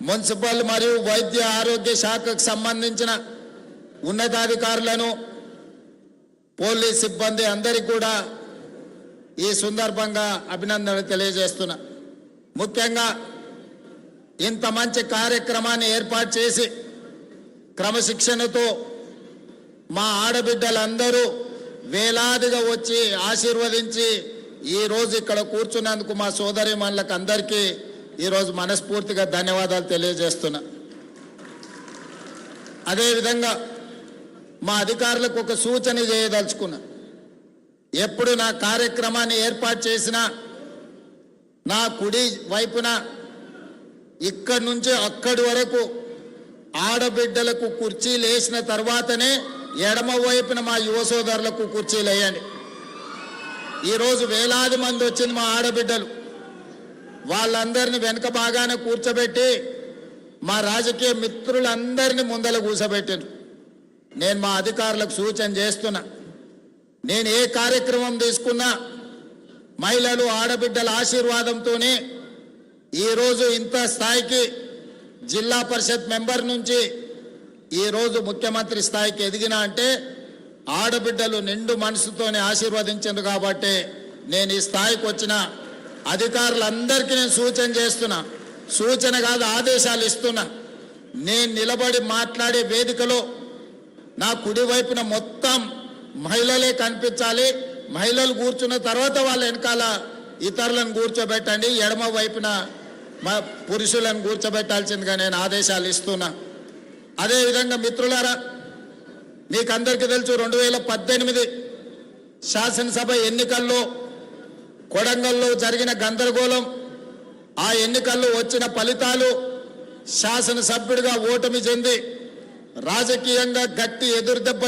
Municipal మరియు వైద్య ఆరోగ్య శాఖకు సంబంధించిన ఉన్నతాధికారులను పోలీస్ సిబ్బంది అందరికీ కూడా ఈ సందర్భంగా అభినందనలు తెలియజేస్తున్నా. ముఖ్యంగా ఇంత మంచి కార్యక్రమాన్ని ఏర్పాటు చేసి క్రమశిక్షణతో మా ఆడబిడ్డలందరూ వేలాదిగా వచ్చి ఆశీర్వదించి ఈరోజు ఇక్కడ కూర్చున్నందుకు మా సోదరీమణులకు అందరికీ ఈరోజు మనస్ఫూర్తిగా ధన్యవాదాలు తెలియజేస్తున్నా. అదేవిధంగా మా అధికారులకు ఒక సూచన చేయదలుచుకున్నా. ఎప్పుడు నా కార్యక్రమాన్ని ఏర్పాటు చేసినా నా కుడి వైపున ఇక్కడి నుంచి అక్కడి వరకు ఆడబిడ్డలకు కుర్చీలు వేసిన తర్వాతనే ఎడమ వైపున మా యువ సోదరులకు కుర్చీలు వేయండి. ఈరోజు వేలాది మంది వచ్చింది మా ఆడబిడ్డలు. వాళ్ళందరినీ వెనక బాగానే కూర్చోబెట్టి మా రాజకీయ మిత్రులందరినీ ముందల కూర్చోబెట్టారు. నేను మా అధికారులకు సూచన చేస్తున్నా, నేను ఏ కార్యక్రమం తీసుకున్నా మహిళలు ఆడబిడ్డల ఆశీర్వాదంతోనే ఈరోజు ఇంత స్థాయికి జిల్లా పరిషత్ మెంబర్ నుంచి ఈరోజు ముఖ్యమంత్రి స్థాయికి ఎదిగినా అంటే ఆడబిడ్డలు నిండు మనసుతోనే ఆశీర్వదించారు. కాబట్టి నేను ఈ స్థాయికి వచ్చిన అధికారులందరికీ నేను సూచన చేస్తున్నా, సూచన కాదు ఆదేశాలు ఇస్తున్నా. నేను నిలబడి మాట్లాడే వేదికలో నా కుడి వైపున మొత్తం మహిళలే కనిపించాలి. మహిళలు కూర్చున్న తర్వాత వాళ్ళ వెనకాల ఇతరులను కూర్చోబెట్టండి, ఎడమ వైపున మా పురుషులను కూర్చోబెట్టాల్సిందిగా నేను ఆదేశాలు ఇస్తున్నా. అదేవిధంగా మిత్రులారా, మీకు అందరికీ తెలుసు 2018 శాసనసభ ఎన్నికల్లో కొడంగల్లో జరిగిన గందరగోళం, ఆ ఎన్నికల్లో వచ్చిన ఫలితాలు, శాసనసభ్యుడిగా ఓటమి చెంది రాజకీయంగా గట్టి ఎదురుదెబ్బ